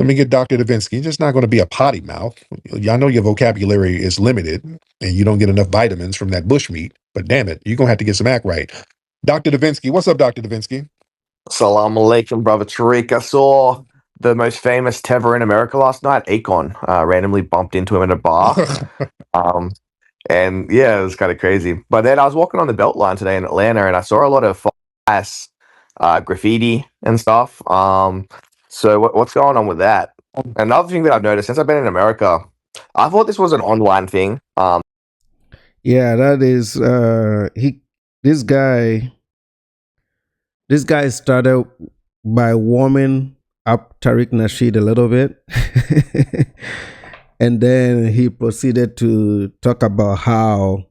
Let me get Dr. Davinsky. You're just not going to be a potty mouth. I know your vocabulary is limited and you don't get enough vitamins from that bush meat, but damn it, you're going to have to get some act right. Dr. Davinsky, what's up, Dr. Davinsky? Salam alaikum, brother Tariq. I saw the most famous Tever in America last night, Akon. Randomly bumped into him in a bar. Um, and yeah, it was kind of crazy. But then I was walking on the Beltline today in Atlanta and I saw a lot of ass graffiti and stuff. So what's going on with that? Another thing that I've noticed since I've been in America, I thought this was an online thing. Yeah, that is this guy this guy started by warming up Tariq Nasheed a little bit. And then he proceeded to talk about how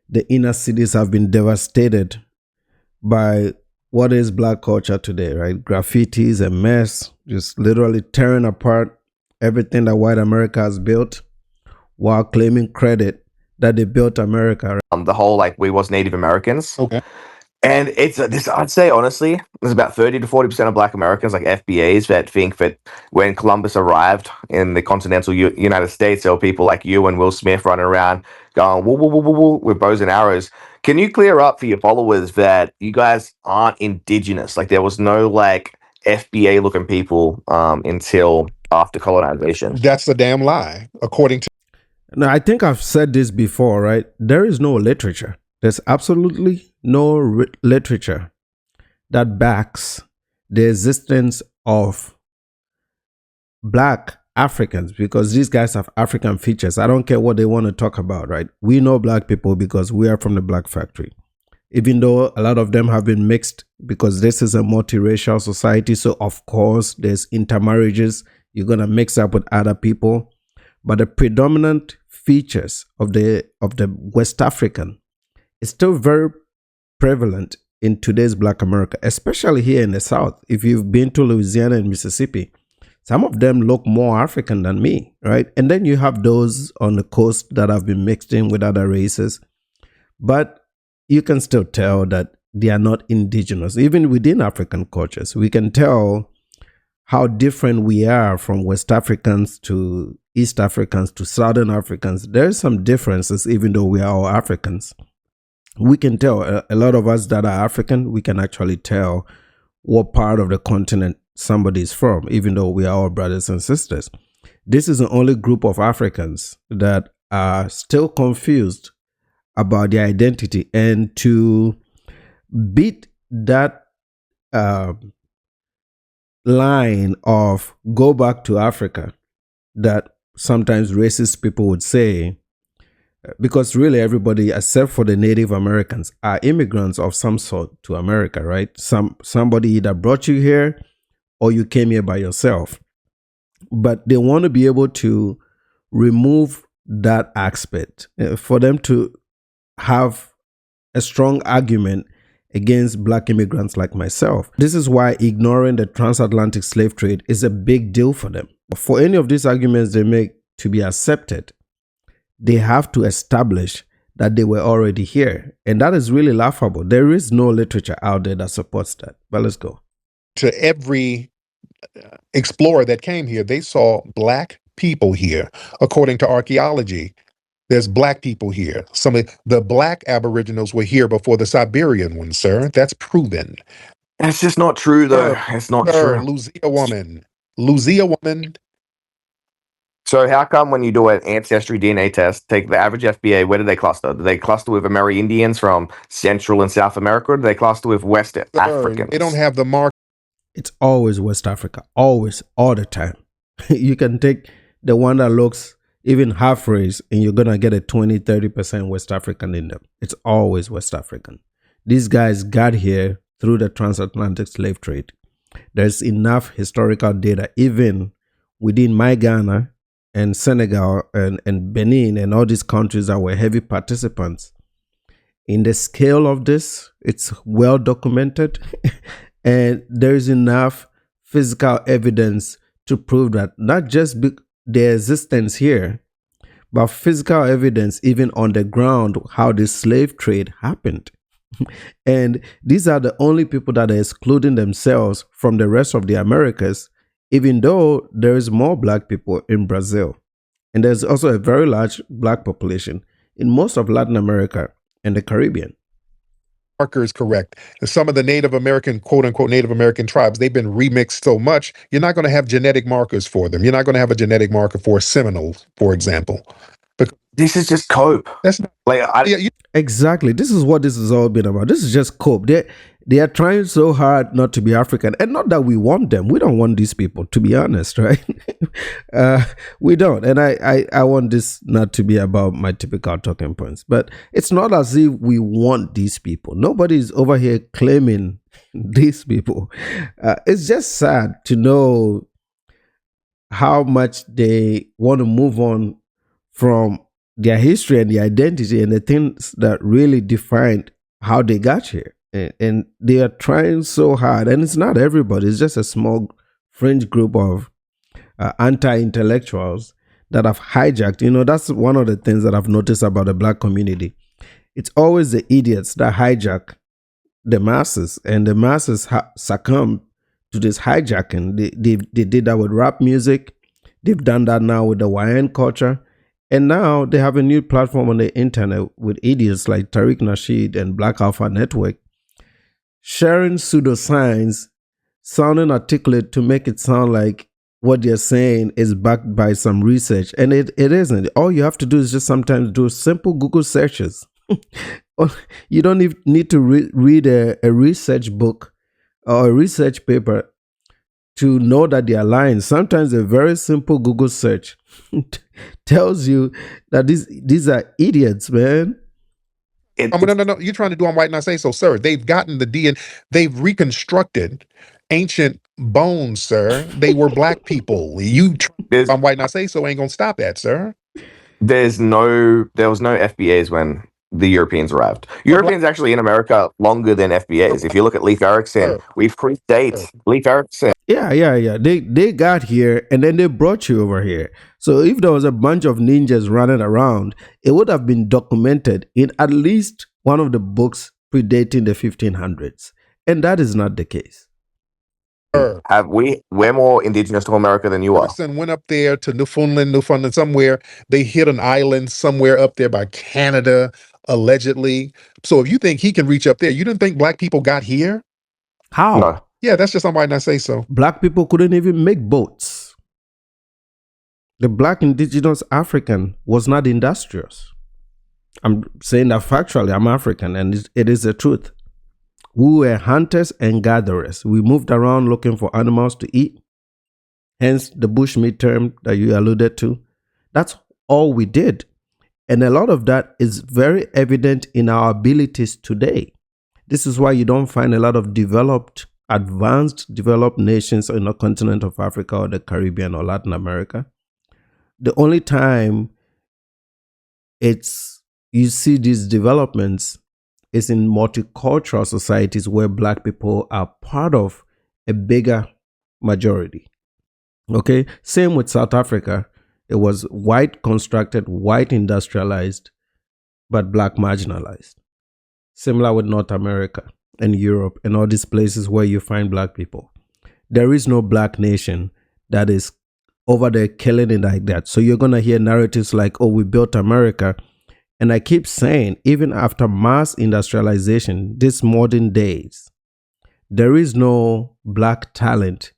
the inner cities have been devastated by what is black culture today, right? Graffitis and mess, just literally tearing apart everything that white America has built while claiming credit that they built America. The whole like we was Native Americans. Okay. And it's this. I'd say honestly, there's about 30 to 40% of Black Americans, like FBAs, that think that when Columbus arrived in the continental United States, there were people like you and Will Smith running around going woo woo woo woo woo with bows and arrows. Can you clear up for your followers that you guys aren't indigenous? Like there was no like FBA looking people until after colonization. That's a damn lie, according to. Now, I think I've said this before, right? There is no literature. There's absolutely no literature that backs the existence of black Africans, because these guys have African features. I don't care what they want to talk about, right? We know black people because we are from the black factory, even though a lot of them have been mixed because this is a multiracial society. So of course there's intermarriages. You're going to mix up with other people. But the predominant features of the West African is still very prevalent in today's Black America, especially here in the South. If you've been to Louisiana and Mississippi, some of them look more African than me, right? And then you have those on the coast that have been mixed in with other races. But you can still tell that they are not indigenous. Even within African cultures, we can tell how different we are from West Africans to East Africans to Southern Africans. There's some differences, even though we are all Africans. We can tell, a lot of us that are African, we can actually tell what part of the continent somebody is from, even though we are all brothers and sisters. This is the only group of Africans that are still confused about their identity. And to beat that line of go back to Africa that sometimes racist people would say, because really everybody except for the Native Americans are immigrants of some sort to America, right? Somebody either brought you here or you came here by yourself. But they want to be able to remove that aspect for them to have a strong argument against black immigrants like myself. This is why ignoring the transatlantic slave trade is a big deal for them. For any of these arguments they make to be accepted, they have to establish that they were already here. And that is really laughable. There is no literature out there that supports that. But let's go. To every explorer that came here, they saw black people here. According to archaeology, there's black people here. Some of the black Aboriginals were here before the Siberian ones, sir. That's proven. It's just not true, though. It's not true. Lucia woman. So how come when you do an ancestry DNA test, take the average FBA, where do they cluster? Do they cluster with Amerindians from Central and South America, or do they cluster with West Africans? They don't have the mark. It's always West Africa, always, all the time. You can take the one that looks even half race and you're going to get a 20-30% West African in them. It's always West African. These guys got here through the transatlantic slave trade. There's enough historical data, even within my Ghana and Senegal and Benin and all these countries that were heavy participants. In the scale of this, it's well documented. And there's enough physical evidence to prove that, not just their existence here, but physical evidence even on the ground, how the slave trade happened. And these are the only people that are excluding themselves from the rest of the Americas even though there is more black people in Brazil. And there's also a very large black population in most of Latin America and the Caribbean. Marker is correct. Some of the Native American, quote unquote, Native American tribes, they've been remixed so much, you're not going to have genetic markers for them. You're not going to have a genetic marker for Seminoles, for example. But This is just cope. that's not, Like, Exactly. This is what this has all been about. This is just cope. They are trying so hard not to be African, and not that we want them. We don't want these people, to be honest, right? We don't. And I want this not to be about my typical talking points, but it's not as if we want these people. Nobody's over here claiming these people. It's just sad to know how much they want to move on from their history and their identity and the things that really defined how they got here. And they are trying so hard. And it's not everybody, it's just a small fringe group of anti-intellectuals that have hijacked. You know, that's one of the things that I've noticed about the black community. It's always the idiots that hijack the masses, and the masses succumb to this hijacking. They did that with rap music. They've done that now with the YN culture. And now they have a new platform on the internet with idiots like Tariq Nasheed and Black Alpha Network sharing pseudoscience, sounding articulate to make it sound like what they're saying is backed by some research. And it isn't. All you have to do is just sometimes do simple Google searches. You don't need to read a research book or a research paper to know that they are lying. Sometimes a very simple Google search tells you that these are idiots, man. No. You're trying to do on white not say so, sir. They've gotten the DNA. They've reconstructed ancient bones, sir. They were black people. You on white not say so ain't gonna stop that, sir. there was no FBAs when the Europeans arrived. Europeans actually in America longer than FBAs. If you look at Leif Erikson, we predate Leif Erikson. Yeah. They got here and then they brought you over here. So if there was a bunch of ninjas running around, it would have been documented in at least one of the books predating the 1500s. And that is not the case. We're more indigenous to America than you are. Person went up there to Newfoundland, somewhere. They hit an island somewhere up there by Canada, allegedly. So if you think he can reach up there, you didn't think black people got here? How? No. Yeah, that's just somebody not say so. Black people couldn't even make boats. The black indigenous African was not industrious. I'm saying that factually. I'm African, and it is the truth. We were hunters and gatherers. We moved around looking for animals to eat. Hence the bushmeat term that you alluded to. That's all we did. And a lot of that is very evident in our abilities today. This is why you don't find a lot of advanced developed nations in the continent of Africa or the Caribbean or Latin America. The only time you see these developments is in multicultural societies where black people are part of a bigger majority. Okay, same with South Africa. It was white constructed, white industrialized, but black marginalized. Similar with North America and Europe and all these places where you find black people. There is no black nation that is over there killing it like that. So you're going to hear narratives like, oh, we built America. And I keep saying, even after mass industrialization, these modern days, there is no black talent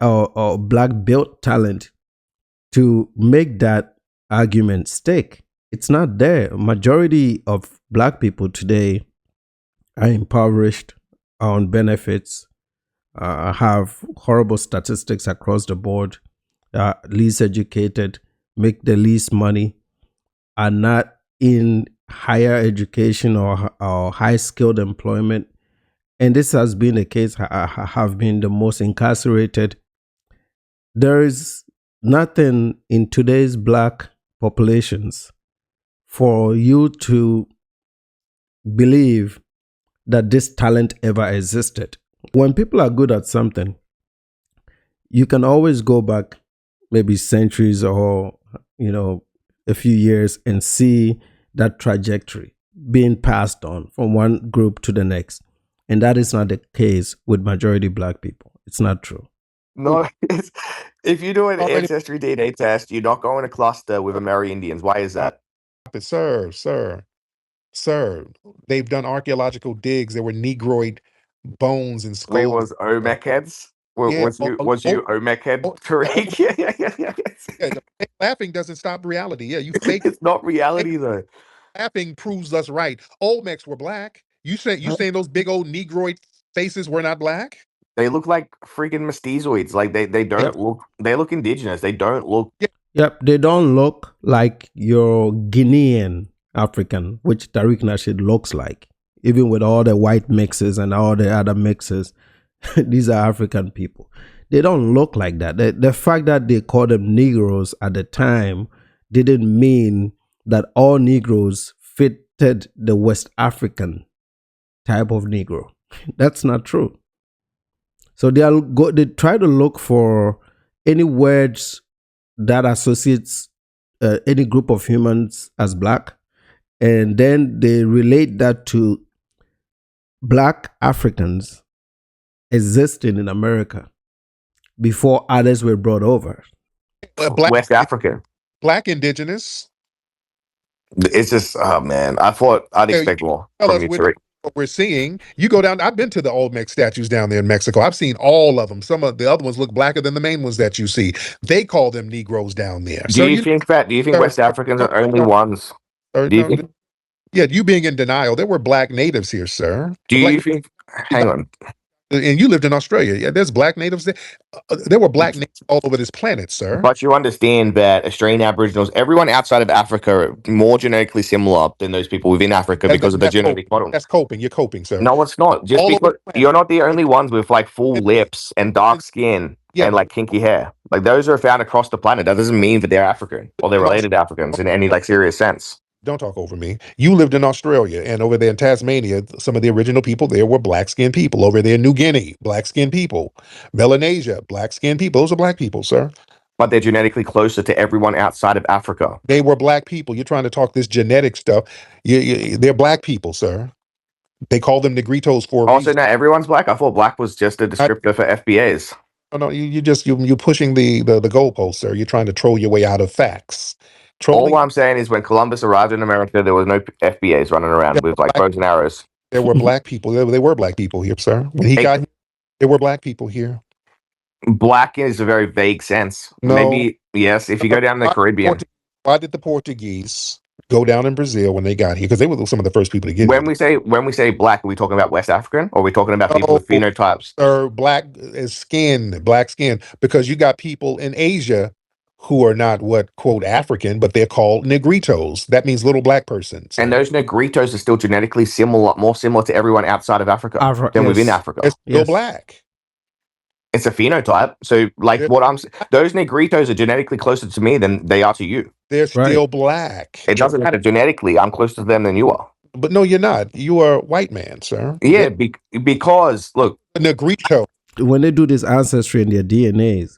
or black built talent to make that argument stick. It's not there. Majority of black people today are impoverished, are on benefits, have horrible statistics across the board, least educated, make the least money, are not in higher education or high skilled employment. And this has been the case, have been the most incarcerated. There is nothing in today's black populations for you to believe that this talent ever existed. When people are good at something, you can always go back maybe centuries or, a few years and see that trajectory being passed on from one group to the next. And that is not the case with majority black people. It's not true. No, if you do an Already, ancestry DNA test, you're not going to cluster with Amerindians. Why is stop that? it, sir. They've done archaeological digs. There were Negroid bones and We skulls. was Olmec heads. Yeah, Was you Olmec head, Tariq? yeah, the fake laughing doesn't stop reality. Yeah, you fake It's not reality though. laughing proves us right. Olmecs were black. You saying those big old Negroid faces were not black? They look like freaking mestizoids. Like they don't Yep. look. They look indigenous. They don't look. Yep. They don't look like your Guinean African, which Tariq Nasheed looks like. Even with all the white mixes and all the other mixes, these are African people. They don't look like that. The fact that they called them Negroes at the time didn't mean that all Negroes fitted the West African type of Negro. That's not true. So they try to look for any words that associates any group of humans as black, and then they relate that to black Africans existing in America before others were brought over. West African. Black indigenous. It's just, oh man, I thought I'd You expect more tell from us you, Tariq. what we're seeing. You go down. I've been to the Olmec statues down there in Mexico. I've seen all of them. Some of the other ones look blacker than the main ones that you see. They call them Negroes down there. Do you think Sir, West Africans are only ones? sir, Do you no, think? yeah, you being in denial. There were black natives here, sir. Do you think? Hang on. And you lived in Australia. Yeah, there's black natives there. There were black natives all over this planet, sir. But you understand that Australian Aboriginals, everyone outside of Africa, are more genetically similar than those people within Africa because of the genetic model. That's coping. You're coping, sir. No, it's not. Just All over because the planet. you're not the only ones with like full lips and dark skin Yeah. and like kinky hair. Like those are found across the planet. That doesn't mean that they're African or they're related to Africans in any like serious sense. Don't talk over me. You lived in Australia, and over there in Tasmania, some of the original people there were black-skinned people. Over there in New Guinea, black-skinned people. Melanesia, black-skinned people. Those are black people, sir. But they're genetically closer to everyone outside of Africa. They were black people. You're trying to talk this genetic stuff. They're black people, sir. They call them Negritos for a Also, reason. now everyone's black. I thought black was just a descriptor for FBAs. No, you're pushing the goalpost, sir. You're trying to troll your way out of facts. All I'm saying is when Columbus arrived in America, there was no FBAs running around with like bows and arrows. There were black people. They were black people here, sir. When he got here, there were black people here. Black is a very vague sense. No. Maybe, yes, if you go down to the Caribbean. Why did the Portuguese go down in Brazil when they got here? Because they were some of the first people to get here. When we say black, are we talking about West African or are we talking about people with phenotypes? Or black skin, because you got people in Asia who are not what quote African, but they're called Negritos. That means little black persons. And those Negritos are still genetically more similar to everyone outside of Africa than within Africa. They're still black. It's a phenotype. So, like those Negritos are genetically closer to me than they are to you. They're still black. It doesn't matter. Genetically, I'm closer to them than you are. But no, you're not. You are a white man, sir. Yeah, because look, Negrito. When they do this ancestry in their DNAs,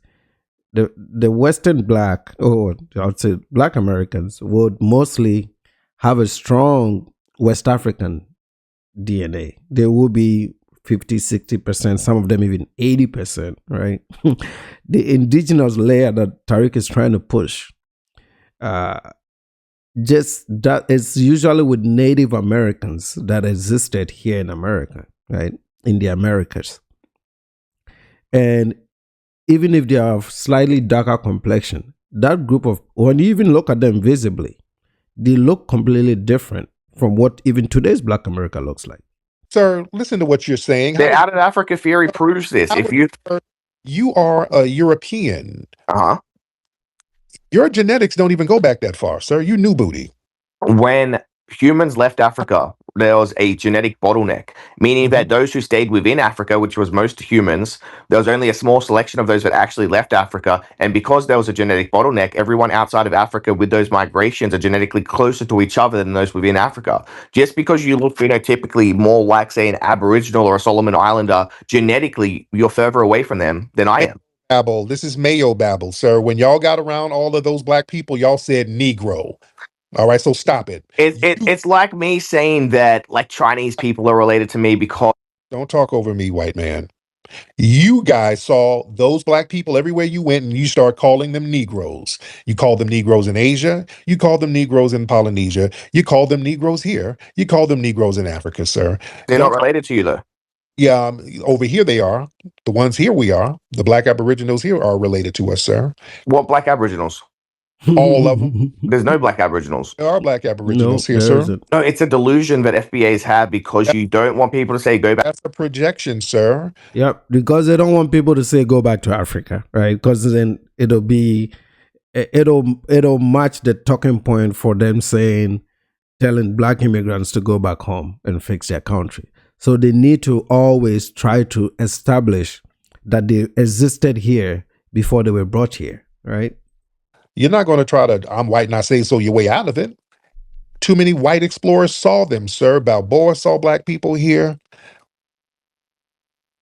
the Western black, or I would say black Americans, would mostly have a strong West African DNA. There will be 50, 60%, some of them even 80%, right? The indigenous layer that Tariq is trying to push, just that it's usually with Native Americans that existed here in America, right? In the Americas. And even if they are slightly darker complexion, that group of, when you even look at them visibly, they look completely different from what even today's Black America looks like. Sir, listen to what you're saying. The out of Africa theory proves this. If you are a European, your genetics don't even go back that far, sir. You new booty. When humans left Africa, there was a genetic bottleneck, meaning that those who stayed within Africa, which was most humans, there was only a small selection of those that actually left Africa. And because there was a genetic bottleneck, everyone outside of Africa with those migrations are genetically closer to each other than those within Africa. Just because you look phenotypically more like, say, an Aboriginal or a Solomon Islander, genetically, you're further away from them than I am. Babble. This is Mayo babble, sir. When y'all got around all of those black people, y'all said Negro. All right, so stop it. It's like me saying that like Chinese people are related to me because... Don't talk over me, white man. You guys saw those black people everywhere you went, and you start calling them Negroes. You call them Negroes in Asia. You call them Negroes in Polynesia. You call them Negroes here. You call them Negroes in Africa, sir. They're Don't not related to you, though. Yeah, over here they are. The ones here we are. The black Aboriginals here are related to us, sir. What black Aboriginals? All of them. There's no black Aboriginals. There are black No, Aboriginals here, there sir. isn't. No, it's a delusion that FBA's have because you don't want people to say go back. That's a projection, sir. Yep, because they don't want people to say go back to Africa, right? Because then it'll match the talking point for them telling black immigrants to go back home and fix their country. So they need to always try to establish that they existed here before they were brought here, right? You're not going to try to, I'm white and I say so, your way out of it. Too many white explorers saw them, sir. Balboa saw black people here.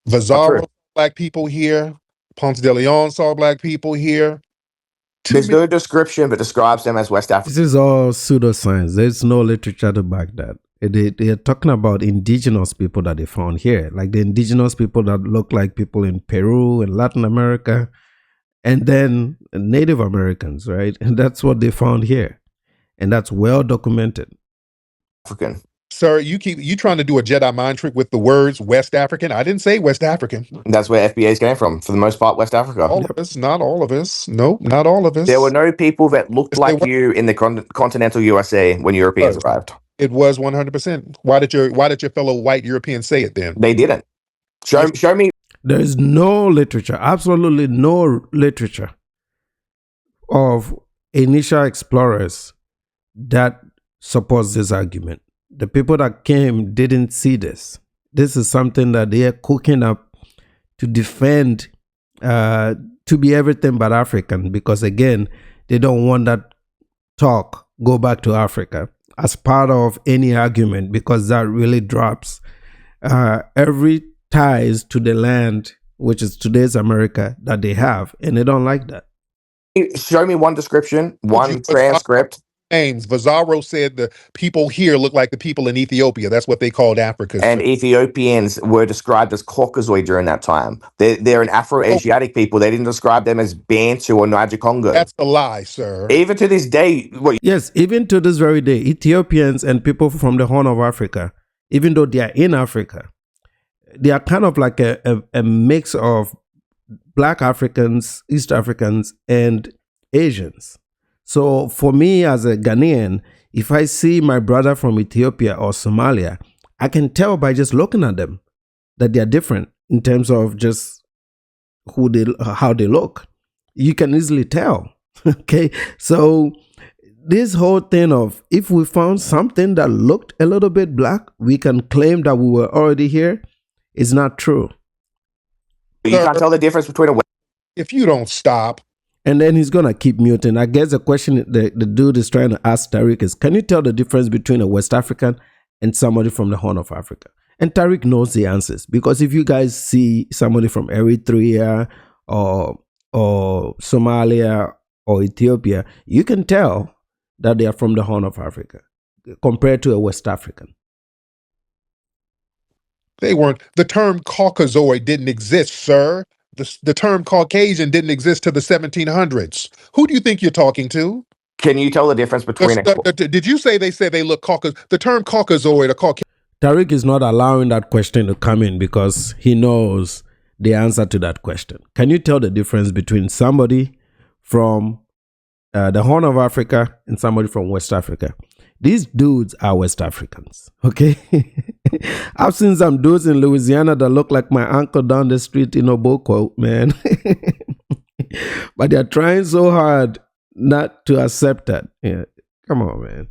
Vizarro saw black people here. Ponce de Leon saw black people here. There's no description that describes them as West African. This is all pseudoscience. There's no literature to back that. They're talking about indigenous people that they found here, like the indigenous people that look like people in Peru and Latin America, and then Native Americans, right? And that's what they found here. And that's well documented. African. Sir, you trying to do a Jedi mind trick with the words West African. I didn't say West African. That's where FBA's came from, for the most part, West Africa. All of us, not all of us. Nope, not all of us. There were no people that looked like you in the continental USA when Europeans arrived. It was 100%. Why did your fellow white Europeans say it then? They didn't. Show me. There is no literature, absolutely no literature of initial explorers that supports this argument. The people that came didn't see this. This is something that they are cooking up to defend, to be everything but African, because again, they don't want that talk go back to Africa as part of any argument, because that really drops every ties to the land, which is today's America, that they have, and they don't like that. Show me one description, one transcript. Names. Vizarro said the people here look like the people in Ethiopia. That's what they called Africa. And Ethiopians were described as Caucasoid during that time. They're an Afro-Asiatic people. They didn't describe them as Bantu or Niger Congo. That's a lie, sir. Even to this day. Yes, even to this very day, Ethiopians and people from the Horn of Africa, even though they are in Africa, they are kind of like a mix of Black Africans, East Africans, and Asians. So for me as a Ghanaian, if I see my brother from Ethiopia or Somalia, I can tell by just looking at them that they are different in terms of just how they look. You can easily tell. Okay, so this whole thing of if we found something that looked a little bit black, we can claim that we were already here is not true. You can't tell the difference between a. If you don't stop. And then he's going to keep muting. I guess the question the dude is trying to ask Tariq is, can you tell the difference between a West African and somebody from the Horn of Africa? And Tariq knows the answers, because if you guys see somebody from Eritrea or Somalia or Ethiopia, you can tell that they are from the Horn of Africa compared to a West African. They weren't. The term Caucasoid didn't exist, sir. The term Caucasian didn't exist till the 1700s. Who do you think you're talking to? Can you tell the difference between did you say they said they look Caucasoid? The term Caucasoid or Caucasian. Tariq is not allowing that question to come in because he knows the answer to that question. Can you tell the difference between somebody from the Horn of Africa and somebody from West Africa? These dudes are West Africans, okay? I've seen some dudes in Louisiana that look like my uncle down the street in Oboko, man. But they're trying so hard not to accept that. Yeah, come on, man.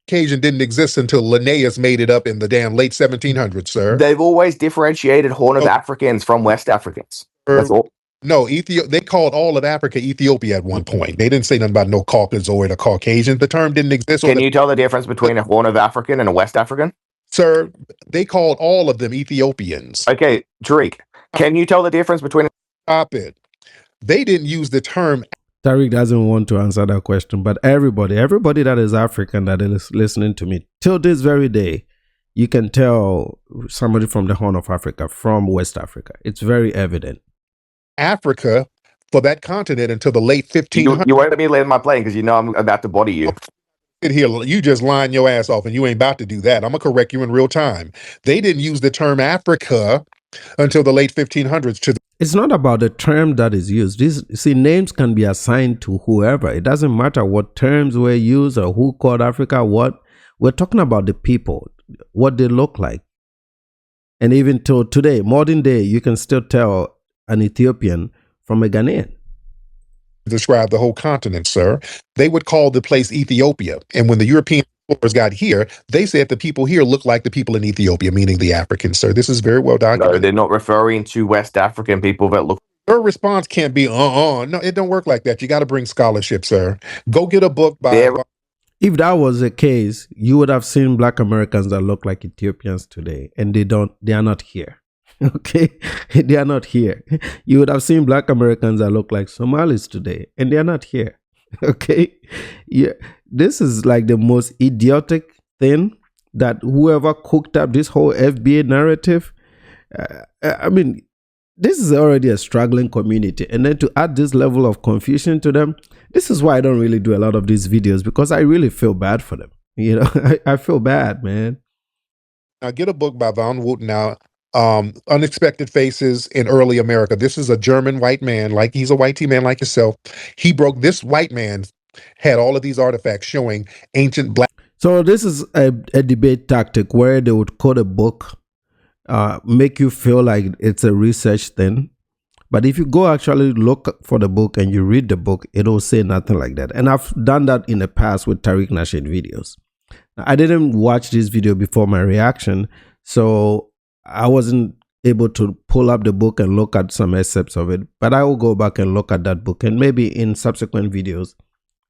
Caucasian didn't exist until Linnaeus made it up in the damn late 1700s, sir. They've always differentiated Horn of Africans from West Africans. That's all. No, they called all of Africa Ethiopia at one point. They didn't say nothing about no Caucasoid or Caucasian. The term didn't exist. Can you tell the difference between a Horn of African and a West African? Sir, they called all of them Ethiopians. Okay, Tariq, can you tell the difference between... Stop it. They didn't use the term... Tariq doesn't want to answer that question, but everybody that is African that is listening to me till this very day, you can tell somebody from the Horn of Africa, from West Africa. It's very evident. Africa for that continent until the late You 1500s. won't let me land my plane because you know I'm about to body you. Here, you just lying your ass off, and you ain't about to do that. I'm gonna correct you in real time. They didn't use the term Africa until the late 1500s. It's not about the term that is used. See, names can be assigned to whoever. It doesn't matter what terms were used or who called Africa what. We're talking about the people, what they look like. And even till today, modern day, you can still tell an Ethiopian from a Ghanaian. Describe the whole continent, sir. They would call the place Ethiopia. And when the European explorers got here, they said the people here look like the people in Ethiopia, meaning the Africans, sir. This is very well No, documented. they're not referring to West African people that look. Your response can't be, No, it don't work like that. You got to bring scholarship, sir. Go get a book by. If that was the case, you would have seen Black Americans that look like Ethiopians today, and they are not here. Okay, they are not here. You would have seen Black Americans that look like Somalis today, and they are not here. Okay, yeah, this is like the most idiotic thing that whoever cooked up this whole FBA narrative. I mean, this is already a struggling community, and then to add this level of confusion to them, this is why I don't really do a lot of these videos, because I really feel bad for them. You know, I feel bad, man. Now get a book by Von Wooten now. Unexpected Faces in Early America. This is a German white man, like he's a white man like yourself. This white man had all of these artifacts showing ancient Black. So this is a debate tactic where they would quote a book, make you feel like it's a research thing. But if you go actually look for the book and you read the book, it'll say nothing like that. And I've done that in the past with Tariq Nasheed videos. I didn't watch this video before my reaction, so I wasn't able to pull up the book and look at some excerpts of it. But I will go back and look at that book, and maybe in subsequent videos,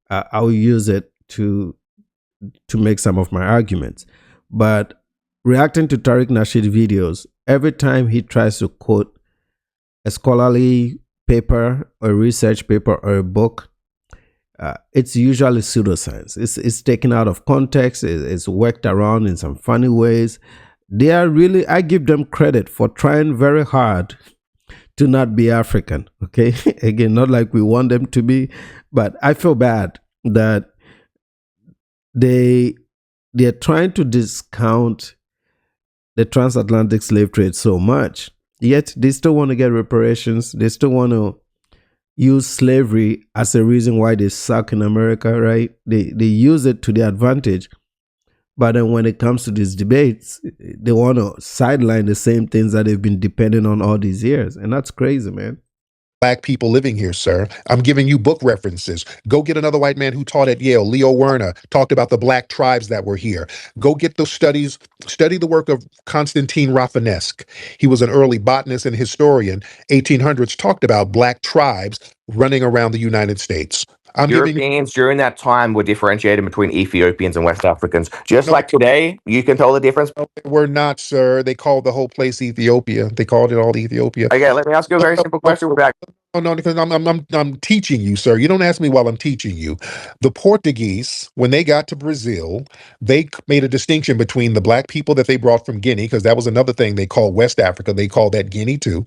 I'll use it to make some of my arguments. But reacting to Tariq Nasheed videos, every time he tries to quote a scholarly paper, a research paper, or a book, it's usually pseudoscience. It's taken out of context. It's worked around in some funny ways. They are really, I give them credit for trying very hard to not be African. Okay, again, not like we want them to be, but I feel bad that they're trying to discount the transatlantic slave trade so much, yet they still want to get reparations. They still want to use slavery as a reason why they suck in America, right? They use it to their advantage. But then when it comes to these debates, they want to sideline the same things that they've been depending on all these years. And that's crazy, man. Black people living here, sir. I'm giving you book references. Go get another white man who taught at Yale, Leo Werner, talked about the Black tribes that were here. Go get those studies. Study the work of Constantine Rafinesque. He was an early botanist and historian. 1800s talked about Black tribes running around the United States. Europeans during that time were differentiated between Ethiopians and West Africans. Just like today, you can tell the difference. No, they were not, sir. They called the whole place Ethiopia. They called it all Ethiopia. Okay, let me ask you a very simple question. No, because I'm teaching you, sir. You don't ask me while I'm teaching you. The Portuguese, when they got to Brazil, they made a distinction between the Black people that they brought from Guinea, because that was another thing they called West Africa. They called that Guinea too.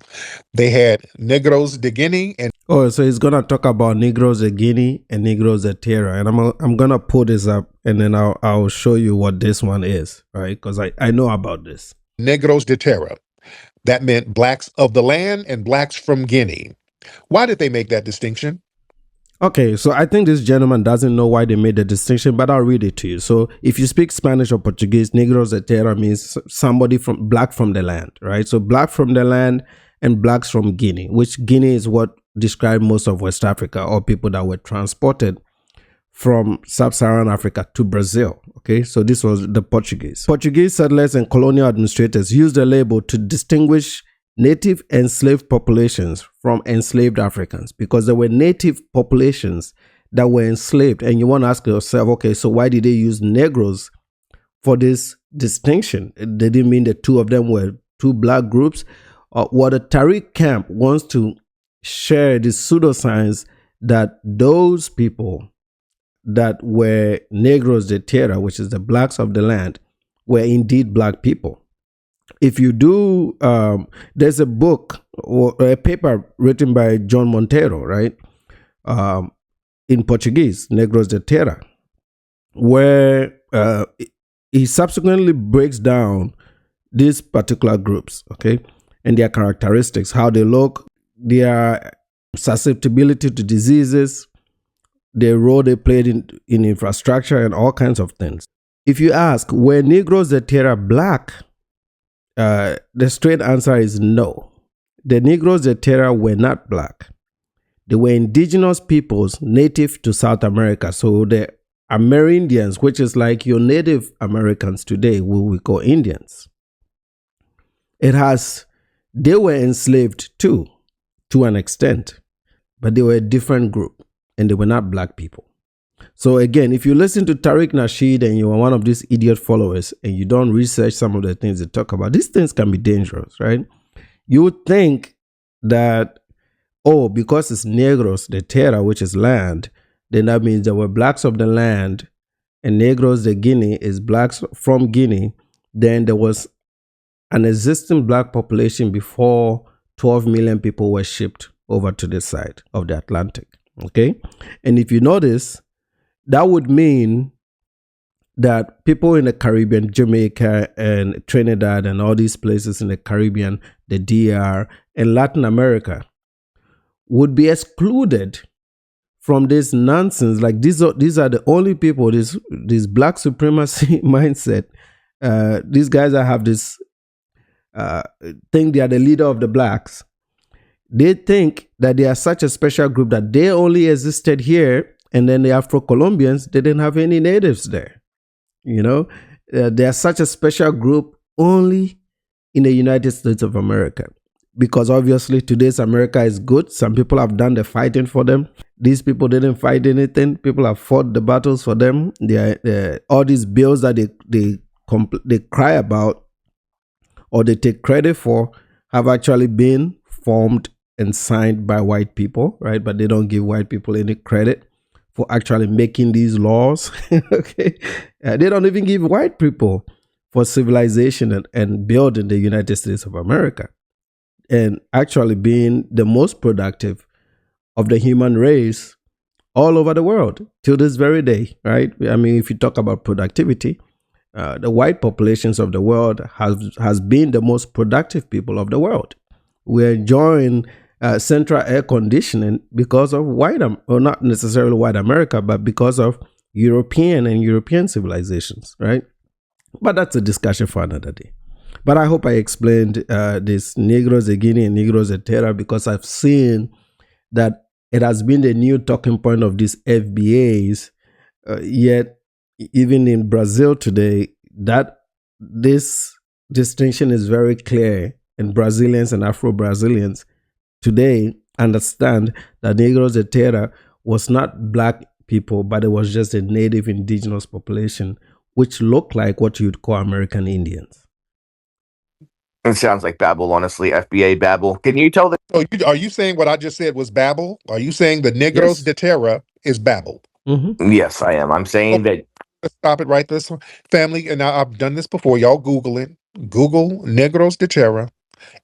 They had Negros de Guinea and so he's gonna talk about Negros de Guinea and Negros de Tierra, and I'm gonna pull this up, and then I'll show you what this one is, right? Because I know about this. Negros de Tierra. That meant blacks of the land and blacks from Guinea. Why did they make that distinction? Okay, so I think this gentleman doesn't know why they made the distinction, but I'll read it to you. So if you speak Spanish or Portuguese, Negros de Tierra means somebody from black from the land, right? So black from the land and blacks from Guinea, which Guinea is what described most of West Africa, or people that were transported from sub-Saharan Africa to Brazil. Okay, so this was the Portuguese. Portuguese settlers and colonial administrators used the label to distinguish native enslaved populations from enslaved Africans, because there were native populations that were enslaved. And you want to ask yourself, okay, so why did they use Negroes for this distinction? They didn't mean the two of them were two black groups. What the Tariq camp wants to share this pseudoscience that those people that were Negros de Tierra, which is the blacks of the land, were indeed black people. If you do, there's a book or a paper written by John Monteiro, right? In Portuguese, Negros de Terra, where he subsequently breaks down these particular groups, okay, and their characteristics, how they look, their susceptibility to diseases, the role they played in infrastructure and all kinds of things. If you ask, were Negros de Terra black? The straight answer is no. The Negros de Terra were not black. They were indigenous peoples native to South America. So the Amerindians, which is like your Native Americans today, who we call Indians. They were enslaved too, to an extent, but they were a different group and they were not black people. So again, if you listen to Tariq Nasheed and you are one of these idiot followers and you don't research some of the things they talk about, these things can be dangerous, right? You would think that, oh, because it's Negros de Terra, which is land, then that means there were blacks of the land, and Negros de Guinea is blacks from Guinea. Then there was an existing black population before 12 million people were shipped over to this side of the Atlantic, okay? And if you notice, that would mean that people in the Caribbean, Jamaica and Trinidad and all these places in the Caribbean, the DR and Latin America would be excluded from this nonsense. Like these are the only people, this black supremacy mindset. These guys that have this think they are the leader of the blacks. They think that they are such a special group that they only existed here. And then the Afro-Colombians, they didn't have any natives there. You know, they are such a special group only in the United States of America. Because obviously today's America is good. Some people have done the fighting for them. These people didn't fight anything. People have fought the battles for them. All these bills that they cry about or they take credit for have actually been formed and signed by white people, right? But they don't give white people any credit for actually making these laws. Okay, they don't even give white people for civilization and building the United States of America and actually being the most productive of the human race all over the world till this very day, right? I mean, if you talk about productivity, the white populations of the world has been the most productive people of the world. We're enjoying central air conditioning because of or not necessarily white America, but because of European civilizations, right? But that's a discussion for another day. But I hope I explained this Negros de Guinea and Negros de Terra because I've seen that it has been the new talking point of these FBAs. Yet, even in Brazil today, that this distinction is very clear, and Brazilians and Afro-Brazilians today understand that Negros de Terra was not black people, but it was just a native indigenous population, which looked like what you'd call American Indians. It sounds like babble, honestly. FBA babble. Can you tell the... So are you saying what I just said was babble? Are you saying the Negros de Terra is babble? Mm-hmm. Yes, I am. I'm saying that... Stop it right there, family. And I've done this before. Y'all Google it. Google Negros de Terra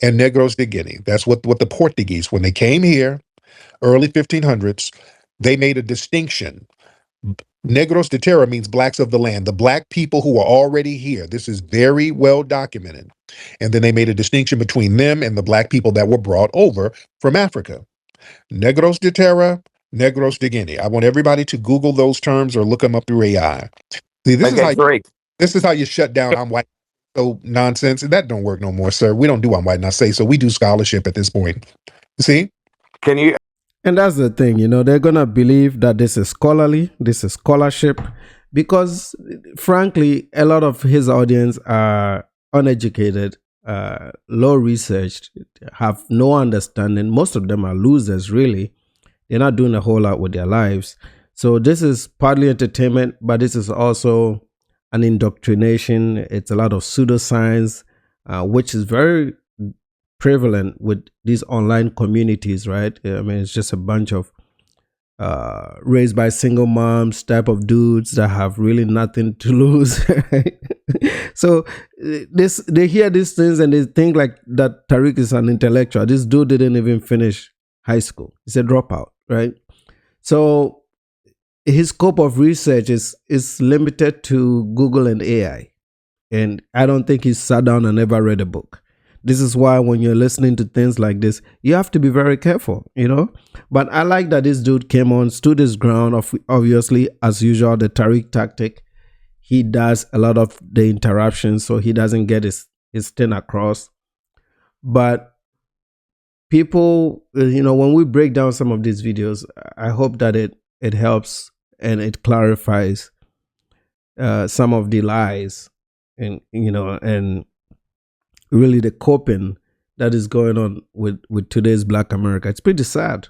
and Negros de Guinea. That's what the Portuguese, when they came here, early 1500s, they made a distinction. Negros de Terra means blacks of the land, the black people who are already here. This is very well documented. And then they made a distinction between them and the black people that were brought over from Africa. Negros de Terra, Negros de Guinea. I want everybody to Google those terms or look them up through AI. See, this is how you shut down I'm white so nonsense. That don't work no more, sir. We don't do I'm white and I say so. We do scholarship at this point. See? Can you... And that's the thing, they're going to believe that this is scholarly, this is scholarship, because frankly, a lot of his audience are uneducated, low researched, have no understanding. Most of them are losers, really. They're not doing a whole lot with their lives. So this is partly entertainment, but this is also an indoctrination. It's a lot of pseudoscience, which is very prevalent with these online communities, right? I mean, it's just a bunch of raised by single moms type of dudes that have really nothing to lose. Right? So they hear these things and they think like that Tariq is an intellectual. This dude didn't even finish high school. He's a dropout, right? So his scope of research is limited to Google and AI. And I don't think he's sat down and ever read a book. This is why when you're listening to things like this, you have to be very careful, you know? But I like that this dude came on, stood his ground, obviously, as usual, the Tariq tactic. He does a lot of the interruptions, so he doesn't get his thing across. But people, when we break down some of these videos, I hope that it helps and it clarifies some of the lies and really the coping that is going on with today's Black America. It's pretty sad.